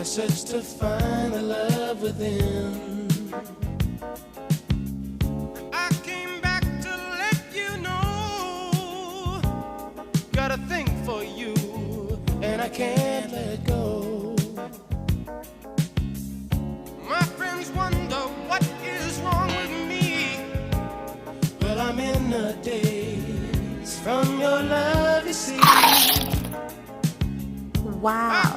search to find the love within. I came back to let you know, got a thing for you, and I can't let go. My friends wonder what is wrong with me. Well, I'm in a daze from your love, you see. Wow.